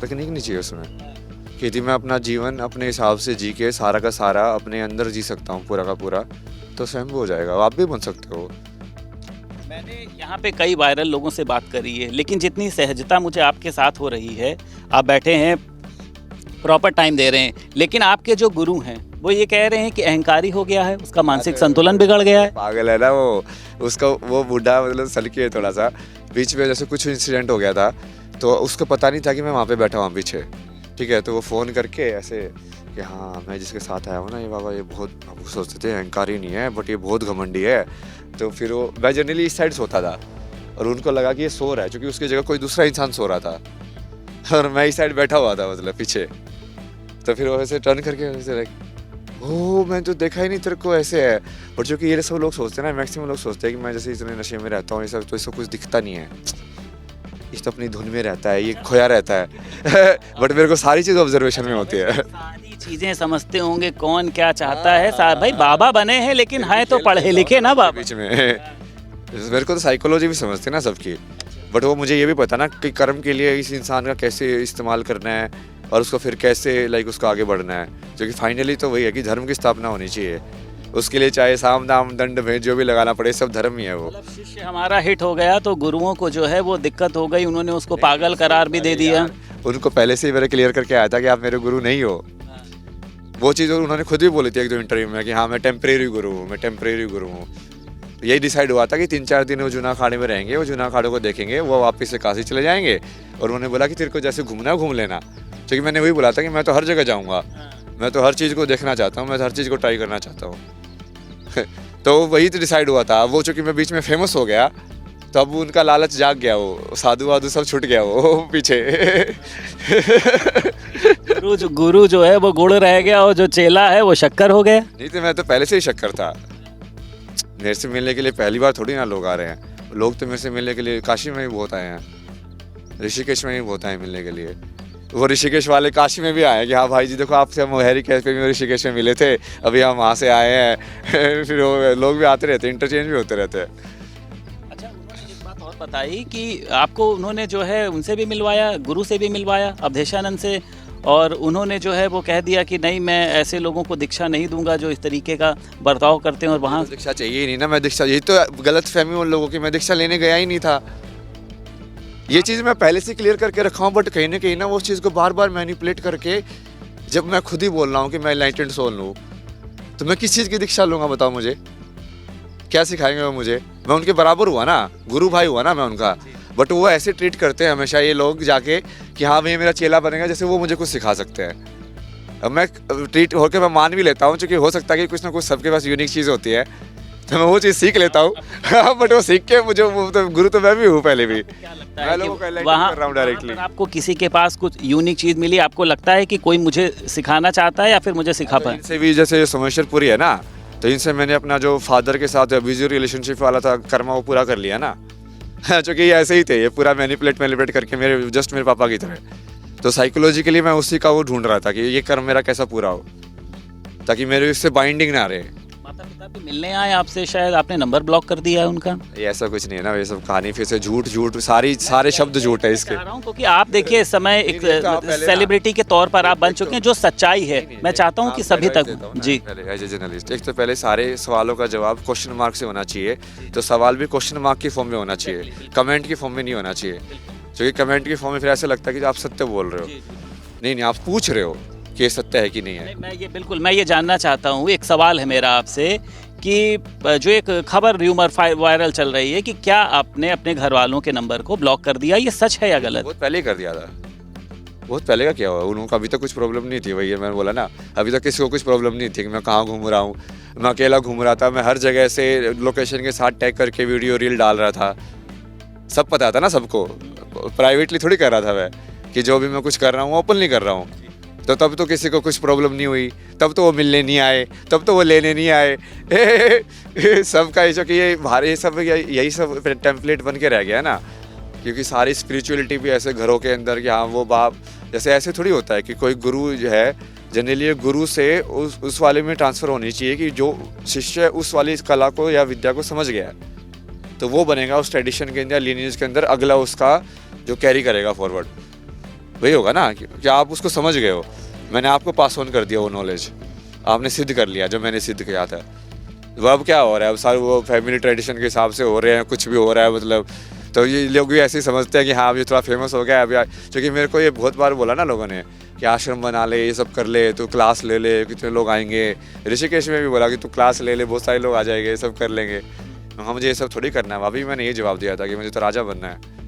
तकनीक नहीं चाहिए उसमें। कि यदि मैं अपना जीवन अपने हिसाब से जी के सारा का सारा अपने अंदर जी सकता हूँ पूरा का पूरा, तो स्वयं हो जाएगा, आप भी बन सकते हो। मैंने यहाँ पे कई वायरल लोगों से बात करी है, लेकिन जितनी सहजता मुझे आपके साथ हो रही है, आप बैठे हैं, प्रॉपर टाइम दे रहे हैं, लेकिन आपके जो गुरु हैं वो ये कह रहे हैं कि अहंकारी हो गया है, उसका मानसिक संतुलन बिगड़ गया है। पागल है ना वो, उसका वो बूढ़ा मतलब सलकी है थोड़ा सा। बीच में जैसे कुछ इंसिडेंट हो गया था, तो उसको पता नहीं था कि मैं वहाँ पे बैठा हूँ पीछे, ठीक है। तो वो फ़ोन करके ऐसे कि हाँ मैं जिसके साथ आया हूँ ना, ये बाबा ये बहुत, वो सोचते थे अहंकारी नहीं है बट ये बहुत घमंडी है। तो फिर वो, मैं जनरली इस साइड सोता था और उनको लगा कि ये सो रहा है, क्योंकि उसकी जगह कोई दूसरा इंसान सो रहा था और मैं इस साइड बैठा हुआ था मतलब पीछे। तो फिर वो ऐसे टर्न करके ऐसे ओ मैं तो देखा ही नहीं तेरे को ऐसे है। और जो कि ये सब लोग सोचते हैं ना, मैक्सिमम लोग सोचते हैं कि मैं जैसे इतने नशे में रहता हूँ ये सब, तो इसको कुछ दिखता नहीं है, इस तो अपनी धुन में रहता है, ये खोया रहता है बट मेरे को सारी चीज़ ऑब्जर्वेशन में होती है। सारी चीजें समझते होंगे कौन क्या चाहता है। भाई बाबा बने हैं लेकिन हैं तो पढ़े लिखे ना बाबा। बीच में मेरे को तो साइकोलॉजी भी समझते हैं ना सबकी, बट वो मुझे ये भी पता ना कि कर्म के लिए इस इंसान का कैसे इस्तेमाल करना है और उसको फिर कैसे लाइक उसको आगे बढ़ना है। क्योंकि फाइनली तो वही है कि धर्म की स्थापना होनी चाहिए, उसके लिए चाहे साम दाम दंड भेद जो भी लगाना पड़े, सब धर्म ही है वो। मतलब शिष्य हमारा हिट हो गया तो गुरुओं को जो है वो दिक्कत हो गई, उन्होंने उसको पागल करार भी दे दिया। उनको पहले से ही मेरे क्लियर करके आया था कि आप मेरे गुरु नहीं हो। वो चीज़ उन्होंने खुद भी बोली थी एक दो इंटरव्यू में कि हाँ मैं टेम्परेरी गुरु हूँ, मैं टेम्परेरी गुरु हूँ। यही डिसाइड हुआ था कि 3-4 दिन वो जूना अखाड़े में रहेंगे, वो जूना अखाड़े को देखेंगे, वो वापस से काशी चले जाएंगे। और उन्होंने बोला कि तेरे को जैसे घूमना है घूम लेना, क्योंकि मैंने वही बोला था कि मैं तो हर जगह जाऊँगा, मैं तो हर चीज़ को देखना चाहता हूँ, मैं तो हर चीज़ को ट्राई करना चाहता हूँ तो वही तो डिसाइड हुआ था। वो चूँकि मैं बीच में फेमस हो गया, तो अब उनका लालच जाग गया, वो साधु वाधु सब छूट गया वो पीछे गुरु जो है वो गुड़ रह गया और जो चेला है वो शक्कर हो गया। नहीं तो मैं तो पहले से ही शक्कर था। मेरे से मिलने के लिए पहली बार थोड़ी ना लोग आ रहे हैं, लोग तो मेरे से मिलने के लिए काशी में भी बहुत आए हैं, ऋषिकेश में भी बहुत आए मिलने के लिए। वो ऋषिकेश वाले काशी में भी आए कि हाँ भाई जी देखो आपसे हम हैरी कैफे में ऋषिकेश में मिले थे, अभी हम वहाँ से आए हैं फिर वो लोग भी आते रहते हैं, इंटरचेंज भी होते रहते हैं। अच्छा, उन्होंने एक बात और बताई कि आपको उन्होंने जो है उनसे भी मिलवाया, गुरु से भी मिलवाया, अवधेशानंद से, और उन्होंने जो है वो कह दिया कि नहीं मैं ऐसे लोगों को दीक्षा नहीं दूंगा जो इस तरीके का बर्ताव करते हैं। और वहाँ तो दीक्षा चाहिए ही नहीं ना, मैं दीक्षा, यही तो गलत फहमी उन लोगों की, मैं दीक्षा लेने गया ही नहीं था। ये चीज़ मैं पहले से क्लियर करके रखा हूँ, बट कहीं ना वो उस चीज़ को बार बार मैनिपुलेट करके, जब मैं खुद ही बोल रहा हूँ कि मैं एनलाइटेंड सोल हूँ, तो मैं किस चीज़ की दीक्षा लूँगा बताओ मुझे, क्या सिखाएंगे वो मुझे? मैं उनके बराबर हुआ ना, गुरु भाई हुआ ना मैं उनका, बट वो ऐसे ट्रीट करते हैं हमेशा ये लोग जाके कि हाँ भैया मेरा चेला बनेगा, जैसे वो मुझे कुछ सिखा सकते हैं। अब मैं ट्रीट होकर मैं मान भी लेता हूँ, क्योंकि हो सकता है कि कुछ ना कुछ सबके पास यूनिक चीज़ होती है, तो मैं वो चीज़ सीख लेता हूँ बट वो सीख के मुझे वो तो गुरु तो मैं भी हूँ पहले भी, मैं लोगों को एनलाइटन कर रहा हूँ डायरेक्टली। आपको किसी के पास कुछ यूनिक चीज़ मिली, आपको लगता है कि कोई मुझे सिखाना चाहता है या फिर मुझे सिखा पाए? इनसे भी जैसे सोमेश्वरपुरी है ना, तो इनसे मैंने अपना जो फादर के साथ अब्यूजिव रिलेशनशिप वाला था कर्मा वो पूरा कर लिया ना क्योंकि ये ऐसे ही थे, ये पूरा मैनिपुलेट करके मेरे जस्ट मेरे पापा की तरह। तो साइकोलॉजिकली मैं उसी का वो ढूंढ रहा था कि ये कर्म मेरा कैसा पूरा हो, ताकि मेरे इससे बाइंडिंग ना रहे। माता पिता भी मिलने आए आपसे, शायद आपने नंबर ब्लॉक कर दिया है उनका? ये ऐसा कुछ नहीं है ना, ये सब कहानी फिर से झूठ सारे शब्द झूठ है इसके। क्योंकि आप देखिए इस समय एक सेलिब्रिटी के तौर पर आप बन चुके हैं, जो सच्चाई है मैं चाहता हूँ कि सभी तक जी। एज ए जर्नलिस्ट, एक तो पहले सारे सवालों का जवाब क्वेश्चन मार्क से होना चाहिए, तो सवाल भी क्वेश्चन मार्क की फॉर्म में होना चाहिए, कमेंट की फॉर्म में नहीं होना चाहिए। क्योंकि कमेंट की फॉर्म में फिर ऐसा लगता है कि आप सत्य बोल रहे हो, नहीं आप पूछ रहे हो कि ये सत्य है कि नहीं है। मैं ये जानना चाहता हूँ, एक सवाल है मेरा आपसे कि जो एक खबर र्यूमर वायरल चल रही है कि क्या आपने अपने घर वालों के नंबर को ब्लॉक कर दिया, ये सच है या गलत? बहुत पहले ही कर दिया था, बहुत पहले का क्या हुआ, उनको अभी तक कुछ प्रॉब्लम नहीं थी। वही मैंने बोला ना, अभी तक किसी को कुछ प्रॉब्लम नहीं थी कि मैं कहाँ घूम रहा हूँ, मैं अकेला घूम रहा था, मैं हर जगह से लोकेशन के साथ टैग करके वीडियो रील डाल रहा था, सब पता था ना सबको, प्राइवेटली थोड़ी कर रहा था मैं कि जो भी मैं कुछ कर रहा हूँ ओपन नहीं कर रहा हूँ। तो तब तो किसी को कुछ प्रॉब्लम नहीं हुई, तब तो वो मिलने नहीं आए, तब तो वो लेने नहीं आए सबका ये जो कि ये भारी सब यही सब टेम्पलेट बन के रह गया ना। क्योंकि सारी स्पिरिचुअलिटी भी ऐसे घरों के अंदर कि हाँ वो बाप जैसे ऐसे थोड़ी होता है कि कोई गुरु जो है, जनरली गुरु से उस वाले में ट्रांसफ़र होनी चाहिए कि जो शिष्य उस वाली कला को या विद्या को समझ गया है तो वो बनेगा उस ट्रेडिशन के अंदर, लीनियज के अंदर अगला उसका जो कैरी करेगा फॉरवर्ड। वही होगा ना कि आप उसको समझ गए हो, मैंने आपको पास ऑन कर दिया वो नॉलेज, आपने सिद्ध कर लिया जो मैंने सिद्ध किया था। वो अब क्या हो रहा है, अब सारे वो फैमिली ट्रेडिशन के हिसाब से हो रहे हैं, कुछ भी हो रहा है मतलब। तो ये लोग भी ऐसे ही समझते हैं कि हाँ अब ये थोड़ा फेमस हो गया है अभी, क्योंकि मेरे को ये बहुत बार बोला ना लोगों ने कि आश्रम बना ले, ये सब कर ले, तू क्लास ले ले, कितने लोग आएंगे। ऋषिकेश में भी बोला कि तू क्लास ले ले, बहुत सारे लोग आ जाएंगे, ये सब कर लेंगे। हाँ मुझे ये सब थोड़ी करना है। अभी मैंने ये जवाब दिया था कि मुझे तो राजा बनना है।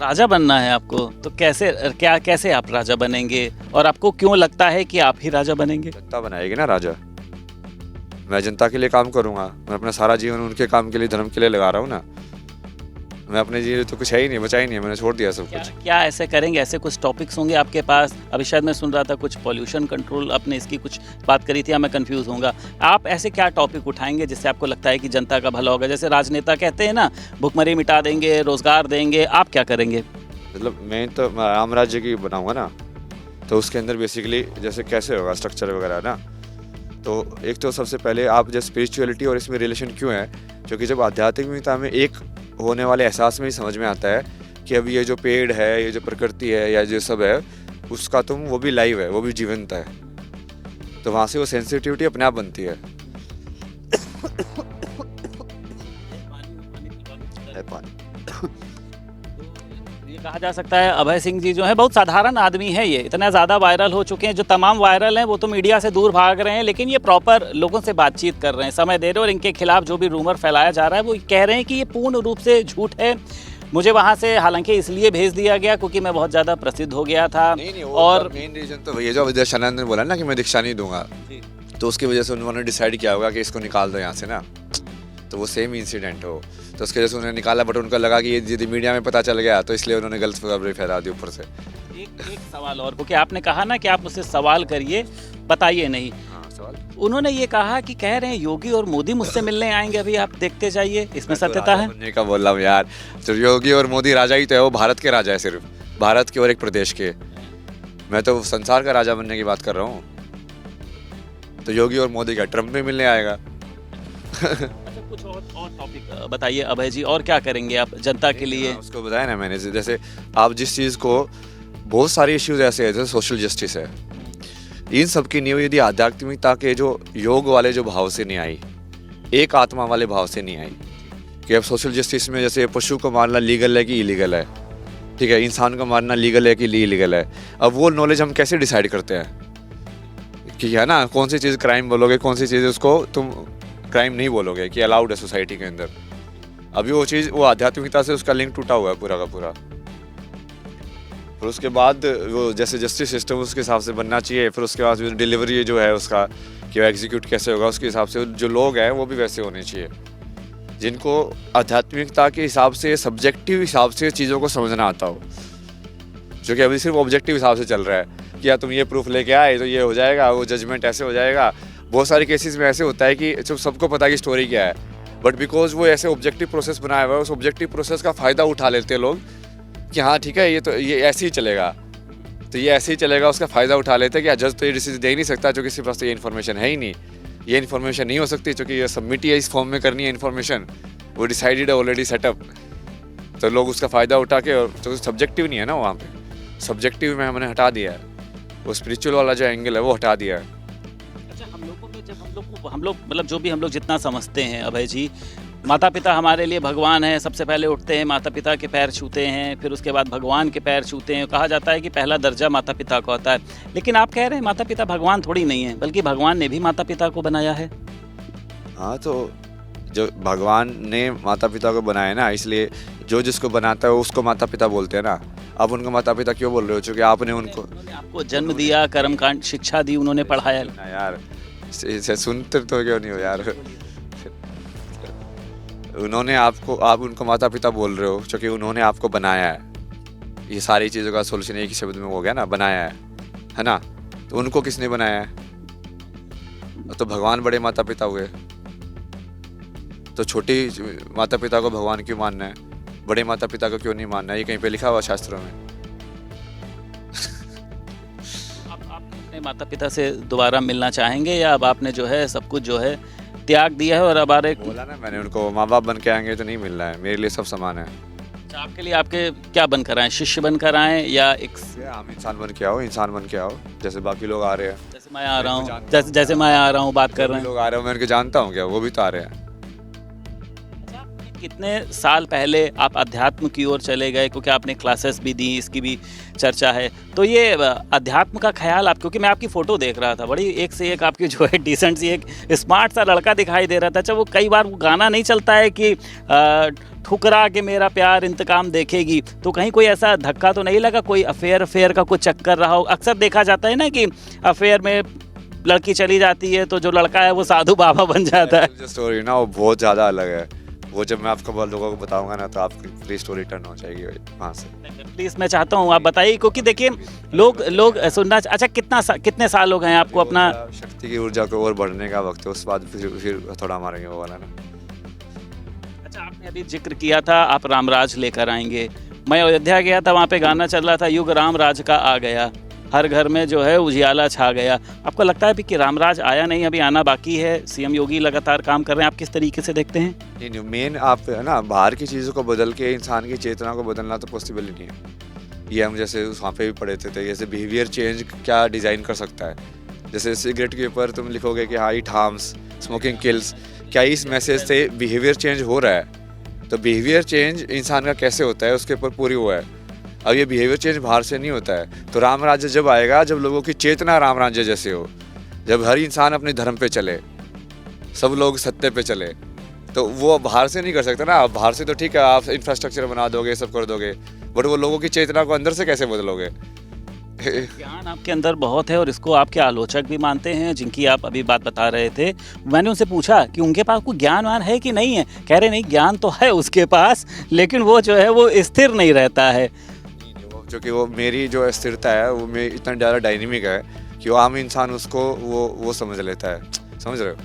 राजा बनना है आपको, तो कैसे आप राजा बनेंगे, और आपको क्यों लगता है कि आप ही राजा बनेंगे? जनता बनाएगी ना राजा, मैं जनता के लिए काम करूँगा, मैं अपना सारा जीवन उनके काम के लिए, धर्म के लिए लगा रहा हूँ ना। मैं अपने जीवन तो कुछ है ही नहीं, बचा ही नहीं है, मैंने छोड़ दिया सब कुछ। क्या ऐसे करेंगे, ऐसे कुछ टॉपिक्स होंगे आपके पास? अभी शायद मैं सुन रहा था कुछ पॉल्यूशन कंट्रोल, आपने इसकी कुछ बात करी थी, या मैं कंफ्यूज होऊंगा? आप ऐसे क्या टॉपिक उठाएंगे जिससे आपको लगता है कि जनता का भला होगा? जैसे राजनेता कहते हैं ना, भुखमरी मिटा देंगे, रोजगार देंगे, आप क्या करेंगे? मतलब मैं तो राम राज्य की बनाऊंगा ना, तो उसके अंदर बेसिकली जैसे कैसे होगा स्ट्रक्चर वगैरह ना। तो एक तो सबसे पहले आप जब स्पिरिचुअलिटी और इसमें रिलेशन क्यों है, क्योंकि जब आध्यात्मिकता में एक होने वाले एहसास में ही समझ में आता है कि अब ये जो पेड़ है, ये जो प्रकृति है, या जो सब है, उसका वो भी लाइव है, वो भी जीवंत है। तो वहाँ से वो सेंसिटिविटी अपने आप बनती है। ये कहा जा सकता है अभय सिंह जी जो है बहुत साधारण आदमी है, ये इतना ज़्यादा वायरल हो चुके हैं, जो तमाम वायरल हैं वो तो मीडिया से दूर भाग रहे हैं, लेकिन ये प्रॉपर लोगों से बातचीत कर रहे हैं, समय दे रहे हैं, और इनके खिलाफ जो भी रूमर फैलाया जा रहा है वो कह रहे हैं कि ये पूर्ण रूप से झूठ है। मुझे वहाँ से हालांकि इसलिए भेज दिया गया क्योंकि मैं बहुत ज़्यादा प्रसिद्ध हो गया था। नहीं, और मेन रीजन तो ये जो विद्याशानंद ने बोला ना कि मैं दीक्षा नहीं दूंगा, तो उसकी वजह से उन्होंने डिसाइड किया होगा कि इसको निकाल दो यहाँ से ना, तो वो सेम इंसिडेंट हो, तो उसकी वजह से उन्होंने निकाला। बट उनको लगा कि ये यदि मीडिया में पता चल गया तो इसलिए उन्होंने गलत खबरें फैला दी ऊपर से। एक सवाल और, क्योंकि आपने कहा ना कि आप मुझसे सवाल करिए, बताइए नहीं। हाँ, सवाल। उन्होंने ये कहा कि कह रहे हैं योगी और मोदी मुझसे मिलने आएंगे, अभी आप देखते जाइए, इसमें सत्यता है? बनने का बोल रहा हूँ यार, तो योगी और मोदी राजा ही तो है, वो भारत के राजा है, सिर्फ भारत के और एक प्रदेश के। मैं तो संसार का राजा बनने की बात कर रहा हूँ। तो योगी और मोदी का ट्रम्प में मिलने आएगा। कुछ और टॉपिक बताइए अभय जी, और क्या करेंगे आप जनता के लिए? उसको बताया ना मैंने, जैसे आप जिस चीज़ को, बहुत सारे इश्यूज ऐसे हैं जैसे सोशल जस्टिस है, इन सब की नींव यदि आध्यात्मिकता के जो योग वाले जो भाव से नहीं आई, एक आत्मा वाले भाव से नहीं आई, कि अब सोशल जस्टिस में जैसे पशु को मारना लीगल है कि इलीगल है, ठीक है, इंसान को मारना लीगल है कि इलीगल है, अब वो नॉलेज हम कैसे डिसाइड करते हैं कि है ना, कौन सी चीज़ क्राइम बोलोगे, कौन सी चीज़ उसको तुम क्राइम नहीं बोलोगे कि अलाउड है सोसाइटी के अंदर। अभी वो चीज़, वो आध्यात्मिकता से उसका लिंक टूटा हुआ है पूरा का पूरा। फिर उसके बाद वो जैसे जस्टिस सिस्टम उसके हिसाब से बनना चाहिए, फिर उसके बाद डिलीवरी जो है उसका कि वो एग्जीक्यूट कैसे होगा, उसके हिसाब से जो लोग हैं वो भी वैसे होने चाहिए, जिनको आध्यात्मिकता के हिसाब से, सब्जेक्टिव हिसाब से चीज़ों को समझना आता हो। जो कि अभी सिर्फ ऑब्जेक्टिव हिसाब से चल रहा है कि या तुम ये प्रूफ लेके आए तो ये हो जाएगा, वो जजमेंट ऐसे हो जाएगा। बहुत सारे केसेस में ऐसे होता है कि सबको पता है कि स्टोरी क्या है, बट बिकॉज वो ऐसे ऑब्जेक्टिव प्रोसेस बनाया हुआ है, उस ऑब्जेक्टिव प्रोसेस का फ़ायदा उठा लेते हैं लोग कि हाँ ठीक है, ये ऐसे ही चलेगा, तो ये ऐसे ही चलेगा, उसका फ़ायदा उठा लेते हैं कि जज तो ये डिसीजन दे ही नहीं सकता क्योंकि किसी पास तो ये इन्फॉर्मेशन है ही नहीं, ये इन्फॉर्मेशन नहीं हो सकती क्योंकि ये सबमिट ही है, इस फॉर्म में करनी है इन्फॉर्मेशन, वो डिसाइडेड है ऑलरेडी सेटअप। तो लोग उसका फ़ायदा उठा के, और तो सब्जेक्टिव नहीं है ना वहाँ पे, सब्जेक्टिव में हमने हटा दिया है, वो स्पिरिचुअल वाला जो एंगल है वो हटा दिया है। अच्छा, हम लोगों में जब हम लोग मतलब जो भी हम लोग जितना समझते हैं अभय जी, माता पिता हमारे लिए भगवान है, सबसे पहले उठते हैं माता पिता के पैर छूते हैं, फिर उसके बाद भगवान के पैर छूते हैं। कहा जाता है कि पहला दर्जा माता पिता का होता है, लेकिन आप कह रहे हैं माता पिता भगवान थोड़ी नहीं है, बल्कि भगवान ने भी माता पिता को बनाया है। हाँ, तो जो भगवान ने माता पिता को बनाया ना, इसलिए जो जिसको बनाता है उसको माता पिता बोलते हैं ना। अब उनको माता पिता क्यों बोल रहे हो, क्योंकि आपने उन्होंने आपको जन्म दिया, कर्मकांड शिक्षा दी, उन्होंने पढ़ाया ना यार, इसे सुनते तो क्यों नहीं हो यार। उन्होंने आपको, आप उनको माता पिता बोल रहे हो क्योंकि उन्होंने आपको बनाया है। ये सारी चीज़ों का सोल्यूशन एक ही शब्द में हो गया ना, बनाया है ना। तो उनको किसने बनाया है? तो भगवान बड़े माता पिता हुए, तो छोटी माता पिता को भगवान क्यों मानना है, बड़े माता पिता को क्यों नहीं मानना है? ये कहीं पे लिखा हुआ शास्त्रों में। आप अपने माता पिता से दोबारा मिलना चाहेंगे, या अब आपने जो है सब कुछ जो है त्याग दिया है और अब बोला ना मैंने उनको, माँ बाप बन के आएंगे तो नहीं मिलना है, मेरे लिए सब समान है। अच्छा, आपके लिए आपके क्या बनकर आए, शिष्य बनकर आए या एक आम इंसान बन के आओ, इंसान बन के आओ, जैसे बाकी लोग आ रहे हैं। जैसे मैं आ रहा हूँ, जानता जैसे मैं आ रहा हूँ, बात कर जो रहे भी हैं। लोग आ रहे हैं मैं उनके जानता हूँ क्या, वो भी तो आ रहे हैं। कितने साल पहले आप अध्यात्म की ओर चले गए, क्योंकि आपने क्लासेस भी दी, इसकी भी चर्चा है, तो ये अध्यात्म का ख्याल आप, क्योंकि मैं आपकी फ़ोटो देख रहा था, बड़ी एक से एक आपकी जो है डिसेंट सी एक स्मार्ट सा लड़का दिखाई दे रहा था। अच्छा, वो कई बार वो गाना नहीं चलता है कि ठुकरा के मेरा प्यार इंतकाम देखेगी, तो कहीं कोई ऐसा धक्का तो नहीं लगा, कोई अफेयर का कोई चक्कर रहा हो? अक्सर देखा जाता है ना कि अफेयर में लड़की चली जाती है तो जो लड़का है वो साधु बाबा बन जाता है। जो स्टोरी ना वो बहुत ज़्यादा अलग है, वो जब मैं आपको बहुत लोगों को बताऊंगा ना तो आपकी पूरी स्टोरी टर्न हो जाएगी वहाँ से। प्लीज़, मैं चाहता हूँ आप बताइए, क्योंकि देखिए लोग सुनना। अच्छा, कितने साल हो गए हैं आपको अपना? शक्ति की ऊर्जा को और बढ़ने का वक्त है, उस बाद फिर थोड़ा मारेंगे वो वाला ना। अच्छा, आपने अभी जिक्र किया था आप रामराज लेकर आएंगे। मैं अयोध्या गया था, वहाँ पे गाना चल रहा था, युग रामराज का आ गया, हर घर में जो है उजियाला छा गया। आपको लगता है भी कि रामराज आया नहीं, अभी आना बाकी है? सीएम योगी लगातार काम कर रहे हैं, आप किस तरीके से देखते हैं? नहीं, मेन आप है ना, बाहर की चीज़ों को बदल के इंसान की चेतना को बदलना तो पॉसिबल ही नहीं है। ये हम जैसे वहाँ पे भी पढ़े थे, जैसे बिहेवियर चेंज क्या डिज़ाइन कर सकता है। जैसे सिगरेट के ऊपर तुम लिखोगे कि हाँ इट हार्म्स, स्मोकिंग किल्स, क्या इस मैसेज से बिहेवियर चेंज हो रहा है? तो बिहेवियर चेंज इंसान का कैसे होता है उसके ऊपर पूरी वो है। अब ये बिहेवियर चेंज बाहर से नहीं होता है। तो राम राज्य जब आएगा, जब लोगों की चेतना राम राज्य जैसे हो, जब हर इंसान अपने धर्म पे चले, सब लोग सत्य पे चले, तो वो बाहर से नहीं कर सकते ना। बाहर से तो ठीक है, आप इंफ्रास्ट्रक्चर बना दोगे, सब कर दोगे, बट वो लोगों की चेतना को अंदर से कैसे बदलोगे? ज्ञान आपके अंदर बहुत है और इसको आपके आलोचक भी मानते हैं, जिनकी आप अभी बात बता रहे थे। मैंने उनसे पूछा कि उनके पास कोई ज्ञान वान है कि नहीं है, कह रहे नहीं, ज्ञान तो है उसके पास, लेकिन वो जो है वो स्थिर नहीं रहता है। जो कि वो मेरी जो स्थिरता है वो मेरी इतना ज़्यादा डायनेमिक है कि वो आम इंसान उसको वो समझ लेता है। समझ रहे हो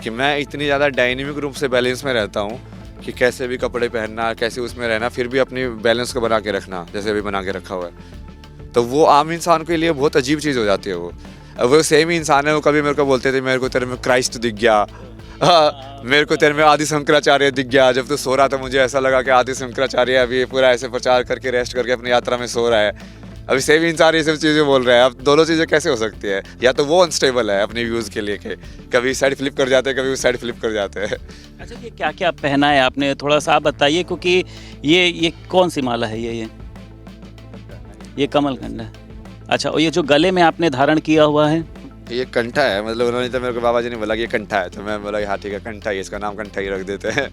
कि मैं इतनी ज़्यादा डायनेमिक रूप से बैलेंस में रहता हूँ कि कैसे भी कपड़े पहनना, कैसे उसमें रहना, फिर भी अपनी बैलेंस को बना के रखना, जैसे अभी बना के रखा हुआ है। तो वो आम इंसान के लिए बहुत अजीब चीज़ हो जाती है। वो सेम ही इंसान है, वो कभी मेरे को बोलते थे मेरे को तेरे में क्राइस्ट दिख गया, मेरे को तेरे में आदि शंकराचार्य दिख गया। जब तो सो रहा था मुझे ऐसा लगा कि आदि शंकराचार्य अभी पूरा ऐसे प्रचार करके रेस्ट करके अपनी यात्रा में सो रहा है। अभी सेम इंसान ये सब चीज़ें बोल रहा है। अब दोनों चीज़ें कैसे हो सकती है? या तो वो अनस्टेबल है अपने व्यूज़ के लिए के कभी साइड फ्लिप कर जाते हैं, कभी उस साइड फ्लिप कर जाते हैं। अच्छा, ये क्या क्या पहना है आपने, थोड़ा सा आप बताइए, क्योंकि ये कौन सी माला है? ये कमलगंध है। अच्छा, और ये जो गले में आपने धारण किया हुआ है? ये कंठा है, मतलब उन्होंने तो मेरे को बाबा जी ने बोला कि ये कंठा है, तो मैं बोला हाँ ठीक है कंठा ही, इसका नाम कंठा ही रख देते हैं।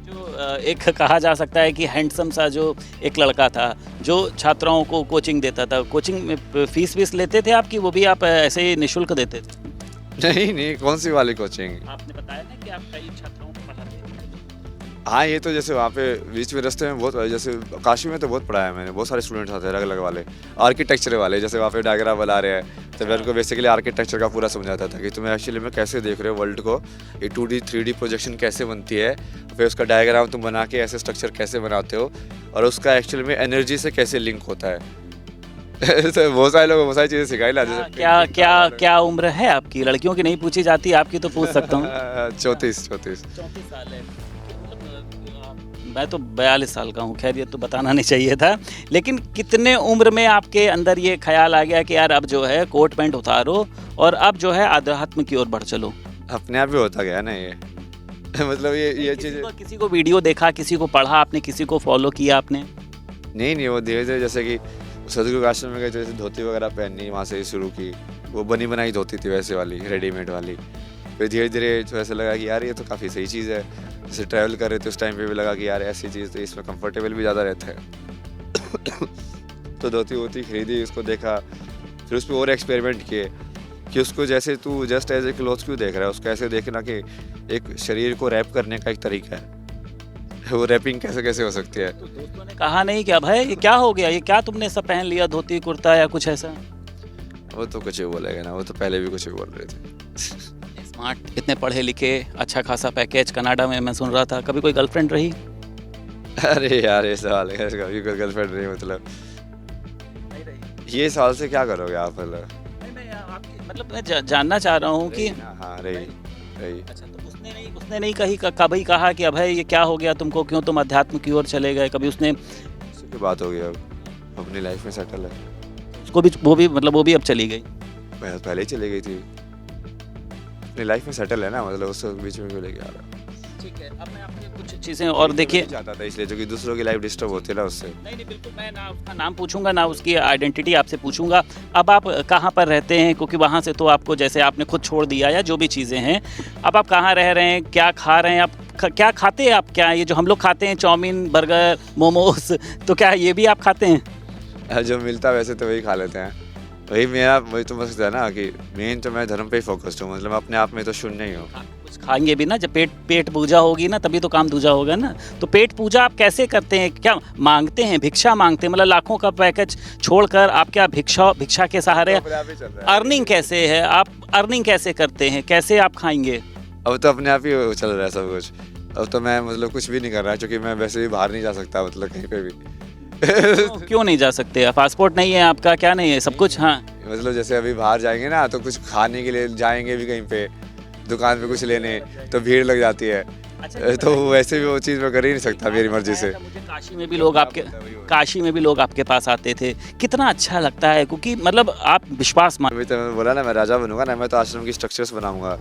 जो एक कहा जा सकता है कि हैंडसम सा जो एक लड़का था जो छात्राओं को कोचिंग देता था, कोचिंग में फीस लेते थे आपकी, वो भी आप ऐसे ही निःशुल्क देते थे? नहीं, कौन सी वाली कोचिंग? आपने बताया ना कि आप कई छात्राओं को पढ़ाते थे। हाँ, ये तो जैसे वहाँ पे बीच में रास्ते में बहुत, जैसे काशी में तो बहुत पढ़ाया है मैंने, बहुत सारे स्टूडेंट्स आते हैं अलग अलग वाले, आर्किटेक्चर वाले, जैसे वहाँ पे डायग्राम बना रहे हैं, तो मैं उनको बेसिकली आर्किटेक्चर का पूरा समझाता था कि तुम एक्चुअली में कैसे देख रहे हो वर्ल्ड को, ये 2D 3D प्रोजेक्शन कैसे बनती है, फिर उसका डायग्राम तुम बना के ऐसे स्ट्रक्चर कैसे बनाते हो, और उसका एक्चुअली में एनर्जी से कैसे लिंक होता है। तो बहुत सारे लोग बहुत सारी चीज़ें सिखाई ला। क्या उम्र है आपकी? लड़कियों की नहीं पूछी जाती, आपकी तो पूछ सकता हूँ। 34 साल है। मैं तो 42 साल का हूँ, खैर ये तो बताना नहीं चाहिए था। लेकिन कितने उम्र में आपके अंदर ये ख्याल आ गया कि यार अब जो है कोट पैंट उतारो और अब जो है अध्यात्म की ओर बढ़ चलो? अपने आप ही होता गया ना ये। मतलब ये चीज़ किसी को वीडियो देखा, किसी को पढ़ा आपने, किसी को फॉलो किया आपने? नहीं, वो धीरे धीरे, जैसे कि सदगुरु आश्रम में गए तो जैसे धोती वगैरह पहननी वहाँ से ही शुरू की, वो बनी बनाई धोती थी वैसे वाली, रेडीमेड वाली। फिर धीरे धीरे तो ऐसा लगा कि यार ये तो काफ़ी सही चीज़ है। जैसे ट्रैवल कर रहे थे उस टाइम पे भी लगा कि यार ऐसी चीज़ तो इसमें कंफर्टेबल भी ज़्यादा रहता है। तो धोती वोती खरीदी, उसको देखा, फिर उस पर और एक्सपेरिमेंट किए कि उसको जैसे तू जस्ट एज ए क्लॉथ क्यों देख रहा है, उसको ऐसे देखना कि एक शरीर को रैप करने का एक तरीका है, वो रैपिंग कैसे कैसे हो सकती है। तो दोस्तों ने कहा नहीं क्या भाई ये क्या हो गया, ये क्या तुमने सब पहन लिया, धोती कुर्ता या कुछ ऐसा? वो तो कुछ ही बोलेगा ना, वो तो पहले भी कुछ ही बोल रहे थे। स्मार्ट, इतने पढ़े लिखे, अच्छा खासा पैकेज कनाडा में मैं सुन रहा था, कभी कोई गर्लफ्रेंड रही? अरे यार ये सवाल है, कभी कोई गर्लफ्रेंड नहीं, मतलब ये सवाल से क्या करोगे आप? मतलब मैं जानना चाह रहा हूँ कि हाँ रही। अच्छा, तो उसमें उसने नहीं कभी कहा कि अभय ये क्या हो गया तुमको, क्यों तुम अध्यात्म की ओर चले गए? कभी उसने उससे की बात हो गई, अब अपनी लाइफ में सेटल है। उसको भी वो भी अब चली गई? पहले ही चली गई थी, अपनी लाइफ में सेटल है ना, मतलब उससे बीच में क्यों लेके आ रहा? ठीक है, अब मैं आपसे कुछ चीज़ें और देखिए। चाहता था इसलिए, जो कि दूसरों की लाइफ डिस्टर्ब होती है ना उससे। नहीं बिल्कुल, मैं ना उसका नाम पूछूंगा ना उसकी आइडेंटिटी आपसे पूछूंगा। अब आप कहाँ पर रहते हैं, क्योंकि वहाँ से तो आपको जैसे आपने खुद छोड़ दिया या जो भी चीज़ें हैं, अब आप कहाँ रह रहे हैं, क्या खा रहे हैं आप, क्या खाते हैं आप? क्या ये जो हम लोग खाते हैं चाउमीन, बर्गर, मोमोज, तो क्या ये भी आप खाते हैं? जो मिलता है वैसे तो वही खा लेते हैं। वही तो मकसद है ना कि मेन तो मैं धर्म पे ही फोकस्ड हूँ, मतलब मैं अपने आप में तो शून्य ही हूँ। कुछ खाएंगे भी ना, जब पेट पूजा होगी ना तभी तो काम दूजा होगा ना। तो पेट पूजा आप कैसे करते हैं? क्या मांगते हैं, भिक्षा मांगते हैं? मतलब लाखों का पैकेज छोड़कर आप क्या भिक्षा के सहारे? अपने आप ही चल रहा है। अर्निंग कैसे है, आप अर्निंग कैसे करते हैं, कैसे आप खाएंगे? अब तो अपने आप ही चल रहा है सब कुछ। अब तो मैं मतलब कुछ भी नहीं कर रहा, क्योंकि मैं वैसे भी बाहर नहीं जा सकता, मतलब कहीं पे भी। क्यों नहीं जा सकते? पासपोर्ट नहीं है आपका, क्या नहीं है, सब कुछ? हाँ, मतलब जैसे अभी बाहर जाएंगे ना, तो कुछ खाने के लिए जाएंगे भी कहीं पे, दुकान पे कुछ लेने, तो भीड़ लग जाती है। तो वैसे भी वो चीज़ मैं कर ही नहीं सकता मेरी मर्जी से। मुझे काशी में भी लोग आपके पास आते थे, कितना अच्छा लगता है, क्योंकि मतलब आप विश्वास मान। अभी तो मैं बोला ना, मैं राजा बनूंगा ना, मैं तो आश्रम की स्ट्रक्चर्स बनाऊंगा।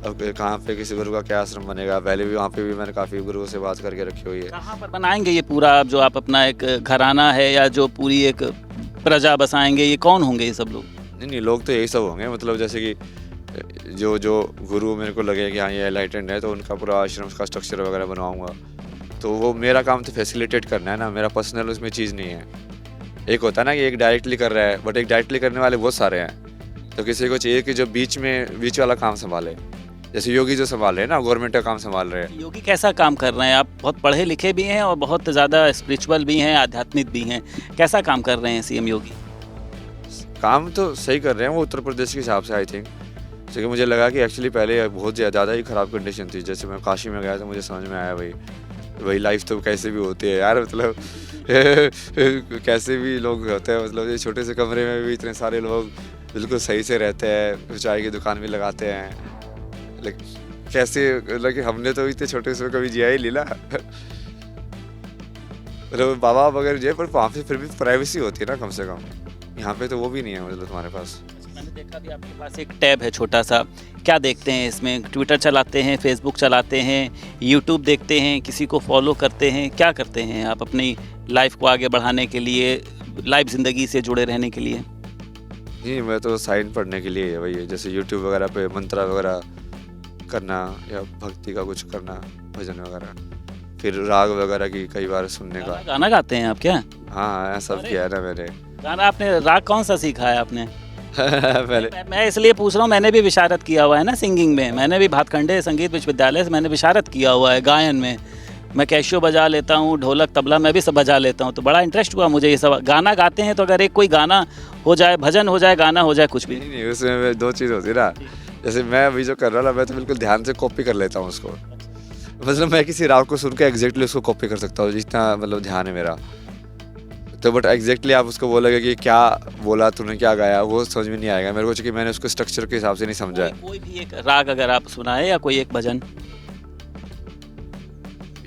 अब कहाँ पे किसी गुरु का क्या आश्रम बनेगा, पहले भी वहाँ पे भी मैंने काफ़ी गुरुओं से बात करके रखी हुई है। कहाँ पर बनाएंगे ये पूरा, आप जो आप अपना एक घराना है या जो पूरी एक प्रजा बसाएंगे, ये कौन होंगे ये सब लोग? नहीं, लोग तो यही सब होंगे, मतलब जैसे कि जो गुरु मेरे को लगे कि हाँ ये एनलाइटेंड है, तो उनका पूरा आश्रम का स्ट्रक्चर वगैरह बनवाऊंगा। तो वो मेरा काम तो फैसिलिटेट करना है ना, मेरा पर्सनल उसमें चीज़ नहीं है। एक होता है ना कि एक डायरेक्टली कर रहा है, बट एक डायरेक्टली करने वाले बहुत सारे हैं। तो किसी को चाहिए कि जो बीच वाला काम संभाले, जैसे योगी जो संभाल रहे हैं ना, गवर्नमेंट का काम संभाल रहे हैं। योगी कैसा काम कर रहे हैं? आप बहुत पढ़े लिखे भी हैं और बहुत ज़्यादा स्पिरिचुअल भी हैं, आध्यात्मिक भी हैं, कैसा काम कर रहे हैं सीएम योगी? काम तो सही कर रहे हैं वो, उत्तर प्रदेश के हिसाब से आई थिंक। क्योंकि मुझे लगा कि एक्चुअली पहले बहुत ज़्यादा ही ख़राब कंडीशन थी। जैसे मैं काशी में गया तो मुझे समझ में आया वही लाइफ तो कैसे भी होती है यार, मतलब कैसे भी लोग होते हैं, मतलब ये छोटे से कमरे में भी इतने सारे लोग बिल्कुल सही से रहते हैं, चाय की दुकान भी लगाते हैं। लेकिन कैसे, मतलब कि हमने तो इतने छोटे से कभी जिया ही लीला। मतलब बाबा वगैरह जो है, पर वहाँ पे फिर भी प्राइवेसी होती है ना कम से कम, यहाँ पे तो वो भी नहीं है, मतलब तुम्हारे पास। मैंने देखा भी आपके पास एक टैब है छोटा सा, क्या देखते हैं इसमें? ट्विटर चलाते हैं, फेसबुक चलाते हैं, यूट्यूब देखते हैं, किसी को फॉलो करते हैं, क्या करते हैं आप अपनी लाइफ को आगे बढ़ाने के लिए, लाइफ ज़िंदगी से जुड़े रहने के लिए? नहीं, मैं तो साइन पढ़ने के लिए वही, जैसे यूट्यूब वगैरह पे मंत्रा वगैरह करना या भक्ति का कुछ करना, भजन वगैरह, फिर राग वगैरह की कई बार सुनने का। गाना गाते हैं आप क्या? हाँ, सब किया है ना मैंने। गाना आपने राग कौन सा सीखा है आपने? पहले मैं इसलिए पूछ रहा हूँ, मैंने भी विशारद किया हुआ है ना सिंगिंग में, मैंने भी भातखंडे संगीत विश्वविद्यालय से मैंने विशारद किया हुआ है गायन में। मैं कैशियो बजा लेता हूँ, ढोलक तबला मैं भी सब बजा लेता हूँ, तो बड़ा इंटरेस्ट हुआ मुझे ये सब। गाना गाते हैं तो अगर एक कोई गाना हो जाए, भजन हो जाए, गाना हो जाए, कुछ भी? नहीं, उसमें दो चीज़ होती है ना। जैसे मैं अभी जो कर रहा हूँ, मैं तो बिल्कुल ध्यान से कॉपी कर लेता हूँ उसको। मतलब मैं किसी राग को सुन के एग्जैक्टली उसको कॉपी कर सकता हूँ, जितना मतलब ध्यान है मेरा। तो बट एग्जैक्टली आप उसको बोलोगे कि क्या बोला तूने, क्या गाया, वो समझ में नहीं आएगा मेरे को, क्योंकि मैंने उसको स्ट्रक्चर के हिसाब से नहीं समझा है। कोई भी एक राग अगर आप सुनाए या कोई एक भजन?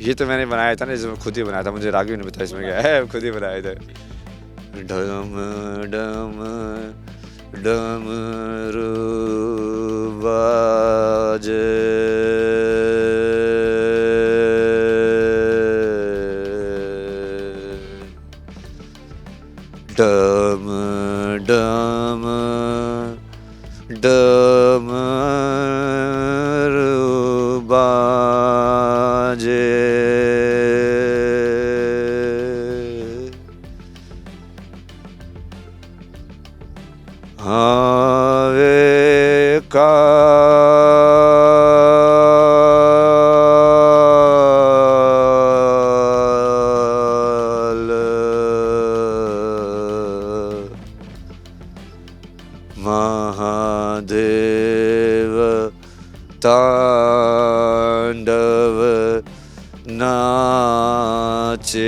ये तो मैंने बनाया था ना, जिसमें खुद ही बनाया था, मुझे राग भी नहीं पता इसमें क्या है, खुद ही बनाए थे। डम डम डमरू बाजे, डम डम डमरू बाजे, आवे काल महादेव तांडव नाचे,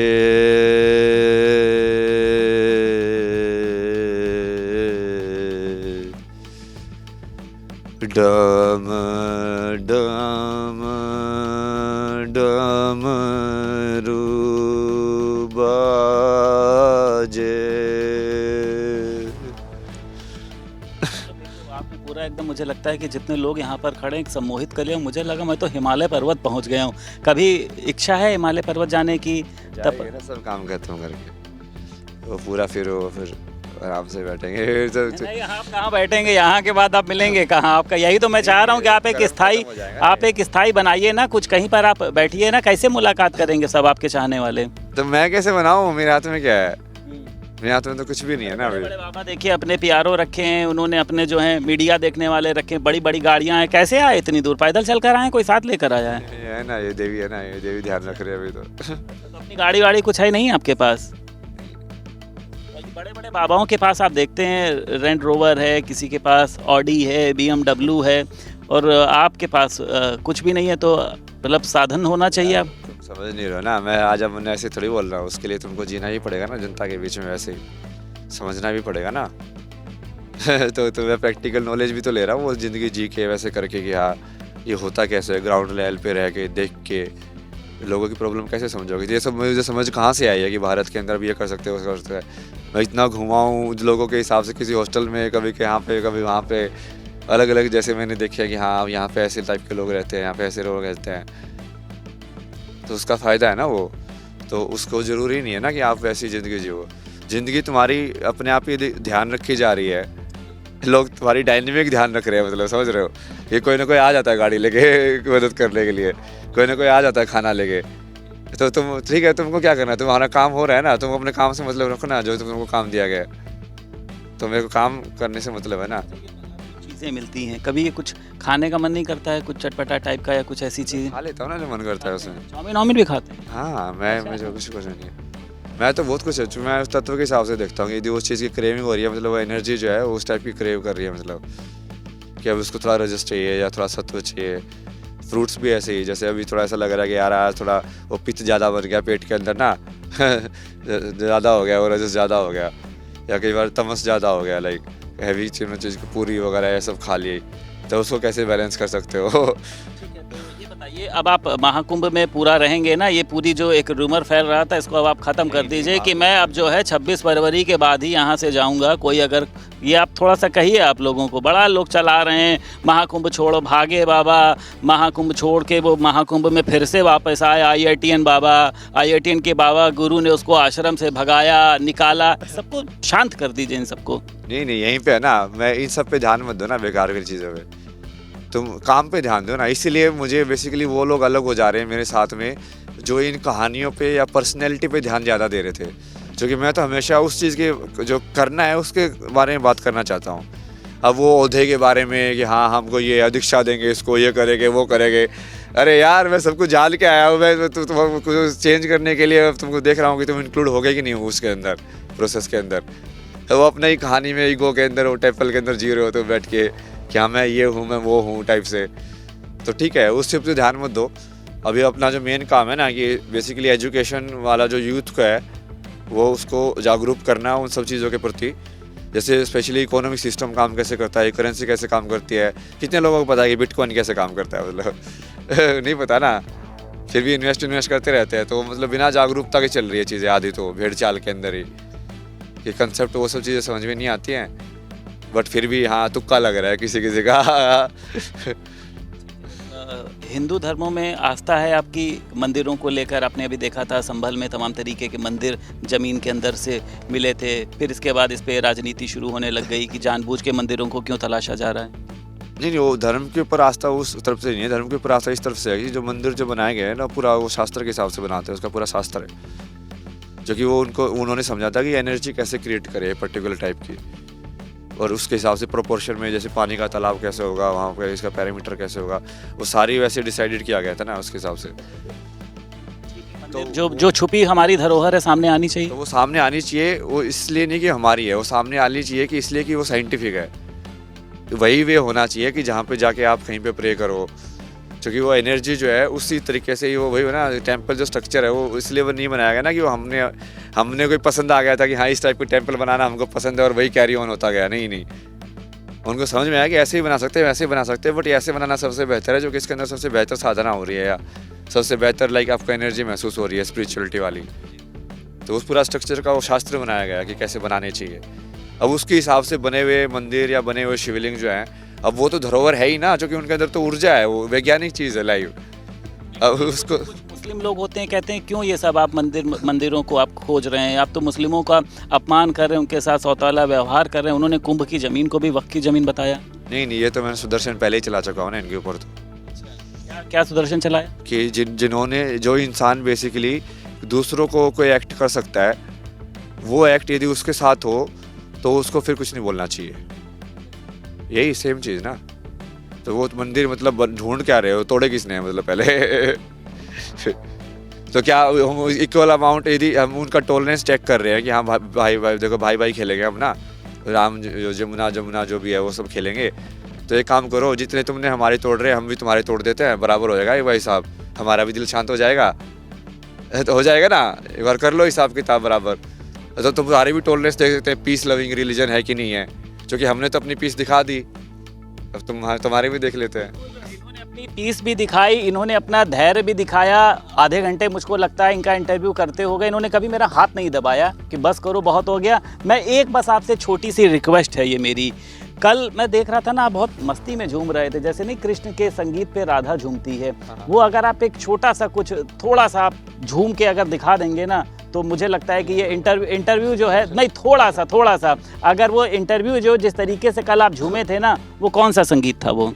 डम डम तो आपने पूरा एकदम, मुझे लगता है कि जितने लोग यहाँ पर खड़े हैं सम्मोहित कर लिया। मुझे लगा मैं तो हिमालय पर्वत पहुँच गया हूँ। कभी इच्छा है हिमालय पर्वत जाने की? जाइए ना, सब काम खत्म करके वो पूरा फिर आराम से बैठेंगे नहीं, आप कहाँ बैठेंगे? यहाँ के बाद आप मिलेंगे कहाँ? आपका यही तो मैं चाह रहा हूँ कि आप एक स्थायी बनाइए ना, कुछ कहीं पर आप बैठिए ना। कैसे मुलाकात करेंगे सब आपके चाहने वाले? तो मैं कैसे बनाऊँ? मेरे हाथ में क्या है? मेरे हाथ में तो कुछ भी नहीं है ना अभी। बड़े बाबा देखिए, अपने प्यारो रखे हैं उन्होंने, अपने जो हैं मीडिया देखने वाले रखे हैं, बड़ी बड़ी गाड़ियाँ हैं। कैसे आए इतनी दूर? पैदल चल कर आए? कोई साथ लेकर आया है? ये है ना, ये देवी है ना, ये देवी ध्यान रख रही है अभी तो। तो अपनी गाड़ी वाड़ी कुछ है नहीं आपके पास? बड़े बड़े बाबाओं के पास आप देखते हैं रेंज रोवर है, किसी के पास ऑडी है, BMW है, और आपके पास कुछ भी नहीं है। तो मतलब साधन होना चाहिए। आप तुम समझ नहीं रहे हो ना, मैं आज अब ऐसे थोड़ी बोल रहा हूँ। उसके लिए तुमको जीना ही पड़ेगा ना जनता के बीच में, वैसे ही समझना भी पड़ेगा ना। तो मैं प्रैक्टिकल नॉलेज भी तो ले रहा हूँ, वो ज़िंदगी जी के वैसे करके कि हाँ ये होता कैसे है, ग्राउंड लेवल पे रह के देख के लोगों की प्रॉब्लम कैसे समझोगे। ये सब मुझे समझ कहाँ से आई है कि भारत के अंदर भी ये कर सकते हो, कर सकते हैं। मैं इतना घुमा हूँ लोगों के हिसाब से, किसी हॉस्टल में कभी के यहाँ पे कभी वहाँ पे, अलग अलग जैसे मैंने देखा कि हाँ यहाँ पे ऐसे टाइप के लोग रहते हैं, यहाँ पे ऐसे लोग रहते हैं, तो उसका फ़ायदा है ना वो। तो उसको ज़रूरी नहीं है ना कि आप वैसी ज़िंदगी जियो। ज़िंदगी तुम्हारी अपने आप ही ध्यान रखी जा रही है, लोग तुम्हारी डायनेमिक ध्यान रख रहे हैं, मतलब समझ रहे हो। ये कोई ना कोई आ जाता है गाड़ी लेके मदद करने के लिए, कोई ना कोई आ जाता है खाना लेके। तो तुम ठीक है, तुमको क्या करना है? तुम्हारा काम हो रहा है ना, तुम अपने काम से मतलब रखो ना, जो तुमको काम दिया गया है। तो मेरे को काम करने से मतलब है ना। चीज़ें मिलती हैं, कभी ये कुछ खाने का मन नहीं करता है, कुछ चटपटा टाइप का या कुछ ऐसी चीज़? खा लेता हूँ ना जो मन करता है उसमें। चाउमीन वाउमीन भी खाते हैं? हाँ, मैं मुझे कुछ नहीं है। मैं तो बहुत कुछ है, मैं उस तत्व के हिसाब से देखता हूँ। यदि उस चीज़ की क्रेविंग हो रही है, मतलब वो एनर्जी जो है उस टाइप की क्रेव कर रही है, मतलब कि अब उसको थोड़ा रजस चाहिए या थोड़ा सत्व चाहिए। फ्रूट्स भी ऐसे ही, जैसे अभी थोड़ा ऐसा लग रहा है कि यार आज थोड़ा वो पित्त ज़्यादा बन गया पेट के अंदर ना, ज़्यादा हो गया, और रजस ज़्यादा हो गया, या कई बार तमस ज़्यादा हो गया, लाइक हैवी चीज़ पूरी वगैरह ये सब खा लिए, तो उसको कैसे बैलेंस कर सकते हो? ठीक है, तो ये बताइए, अब आप महाकुंभ में पूरा रहेंगे ना? ये पूरी जो एक रूमर फैल रहा था, इसको अब आप ख़त्म कर दीजिए कि मैं अब जो है 26 फरवरी के बाद ही यहाँ से जाऊँगा। कोई अगर ये आप थोड़ा सा कहिए, आप लोगों को बड़ा लोग चला रहे हैं, महाकुंभ छोड़ो, भागे बाबा, महाकुंभ छोड़ के वो महाकुंभ में फिर से वापस आए IITN बाबा, IITN के बाबा गुरु ने उसको आश्रम से भगाया, निकाला। सबको शांत कर दीजिए इन सबको। नहीं यहीं पे है ना, मैं इन सब पे ध्यान मत दो ना, बेकार की चीज़ों पे तुम काम पे ध्यान दो ना। इसीलिए मुझे बेसिकली वो लोग अलग हो जा रहे हैं मेरे साथ में, जो इन कहानियों पे या पर्सनैलिटी पे ध्यान ज़्यादा दे रहे थे, क्योंकि मैं तो हमेशा उस चीज़ के जो करना है उसके बारे में बात करना चाहता हूँ। अब वो ओहदे के बारे में कि हाँ हमको ये दीक्षा देंगे, इसको ये करेंगे, वो करेंगे। अरे यार, मैं सब कुछ जान के आया हूँ, मैं तुमको चेंज करने के लिए तुमको देख रहा हूँ कि तुम इंक्लूड हो गए कि नहीं हो उसके अंदर, प्रोसेस के अंदर। तो वो अपने ही कहानी में ईगो के अंदर, वो टेम्पल के अंदर जी रहे हो तो बैठ के, क्या मैं ये हूँ, मैं वो हूँ टाइप से। तो ठीक है, उस चीज़ पे ध्यान मत दो। अभी अपना जो मेन काम है ना, कि बेसिकली एजुकेशन वाला जो यूथ का है, वो उसको जागरूक करना उन सब चीज़ों के प्रति। जैसे स्पेशली इकोनॉमिक सिस्टम काम कैसे करता है, करेंसी कैसे काम करती है। कितने लोगों को पता है कि बिटकॉइन कैसे काम करता है? मतलब नहीं पता ना, फिर भी इन्वेस्ट करते रहते हैं। तो मतलब बिना जागरूकता के चल रही है चीज़ें, आधी तो भेड़ चाल के अंदर ही। ये कंसेप्ट वो सब चीज़ें समझ में नहीं आती हैं, बट फिर भी हाँ तुक्का लग रहा है किसी किसी का। हिंदू धर्मों में आस्था है आपकी मंदिरों को लेकर? आपने अभी देखा था संभल में तमाम तरीके के मंदिर ज़मीन के अंदर से मिले थे, फिर इसके बाद इस पे राजनीति शुरू होने लग गई कि जानबूझ के मंदिरों को क्यों तलाशा जा रहा है। नहीं, वो धर्म के ऊपर आस्था उस तरफ से नहीं है, धर्म के ऊपर आस्था इस तरफ से है कि जो मंदिर जो बनाए गए हैं ना, पूरा वो शास्त्र के हिसाब से बनाते हैं, उसका पूरा शास्त्र है। जो कि वो उन्होंने समझा था कि एनर्जी कैसे क्रिएट करे पर्टिकुलर टाइप की, और उसके हिसाब से प्रोपोर्शन में, जैसे पानी का तालाब कैसे होगा, वहाँ पर इसका पैरामीटर कैसे होगा, वो सारी वैसे डिसाइडेड किया गया था ना उसके हिसाब से। तो जो छुपी हमारी धरोहर है सामने आनी चाहिए। तो वो सामने आनी चाहिए, वो इसलिए नहीं कि हमारी है, वो सामने आनी चाहिए कि इसलिए कि वो साइंटिफिक है। वही वे होना चाहिए कि जहाँ पे जाके आप कहीं पे प्रे करो, क्योंकि वो एनर्जी जो है उसी तरीके से ही वो वही ना, टेम्पल जो स्ट्रक्चर है वो इसलिए वो नहीं बनाया गया ना कि वो हमने कोई पसंद आ गया था कि हाँ इस टाइप का टेम्पल बनाना हमको पसंद है और वही कैरी ऑन होता गया। नहीं, उनको समझ में आया कि ऐसे ही बना सकते हैं, वैसे ही बना सकते हैं, बट ऐसे बनाना सबसे बेहतर है, जो कि इसके अंदर सबसे बेहतर साधना हो रही है, या सबसे बेहतर लाइक आपको एनर्जी महसूस हो रही है स्पिरिचुअलिटी वाली। तो उस पूरा स्ट्रक्चर का वो शास्त्र बनाया गया कि कैसे बनाने चाहिए। अब उसके हिसाब से बने हुए मंदिर या बने हुए शिवलिंग जो हैं, अब वो तो धरोहर है ही ना, जो कि उनके अंदर तो ऊर्जा है, वो वैज्ञानिक चीज़ है लाइव। अब उसको मुस्लिम लोग होते हैं, कहते हैं क्यों ये सब आप मंदिरों को आप खोज रहे हैं, आप तो मुस्लिमों का अपमान कर रहे हैं, उनके साथ सौतेला व्यवहार कर रहे हैं। उन्होंने कुंभ की ज़मीन को भी वक्फ की ज़मीन बताया। नहीं, ये तो मैंने सुदर्शन पहले ही चला चुका हूँ ना इनके ऊपर। तो क्या सुदर्शन चलाया? कि जिन्होंने, जो इंसान बेसिकली दूसरों को कोई एक्ट कर सकता है, वो एक्ट यदि उसके साथ हो तो उसको फिर कुछ नहीं बोलना चाहिए। यही सेम चीज़ ना। तो वो मंदिर मतलब ढूंढ क्या रहे हो, तोड़े किसने है मतलब पहले तो क्या हम इक्वल अमाउंट, यदि हम उनका टॉलरेंस चेक कर रहे हैं कि हाँ भाई देखो भाई खेलेंगे हम ना, राम जमुना जो भी है वो सब खेलेंगे, तो एक काम करो, जितने तुमने हमारे तोड़ रहे हैं हम भी तुम्हारे तोड़ देते हैं, बराबर हो जाएगा ये भाई साहब, हमारा भी दिल शांत हो जाएगा। तो हो जाएगा ना, एक बार कर लो हिसाब किताब बराबर। तो तुम्हारी भी टॉलरेंस देख सकते हैं, पीस लविंग रिलीजन है कि नहीं है, क्योंकि हमने तो अपनी पीस दिखा दी, अब तुम्हारे भी देख लेते हैं। इन्होंने अपनी पीस भी दिखाई, इन्होंने अपना धैर्य भी दिखाया। आधे घंटे मुझको लगता है इनका इंटरव्यू करते हो गए, इन्होंने कभी मेरा हाथ नहीं दबाया कि बस करो बहुत हो गया। मैं एक बस आपसे छोटी सी रिक्वेस्ट है ये मेरी, कल मैं देख रहा था ना, आप बहुत मस्ती में झूम रहे थे, जैसे नहीं कृष्ण के संगीत पे राधा झूमती है, वो अगर आप एक छोटा सा कुछ थोड़ा सा आप झूम के अगर दिखा देंगे ना, तो मुझे लगता है कि ये इंटरव्यू जो है, नहीं थोड़ा सा अगर वो इंटरव्यू जो जिस तरीके से कल आप झूमे थे ना, वो कौन सा संगीत था वो?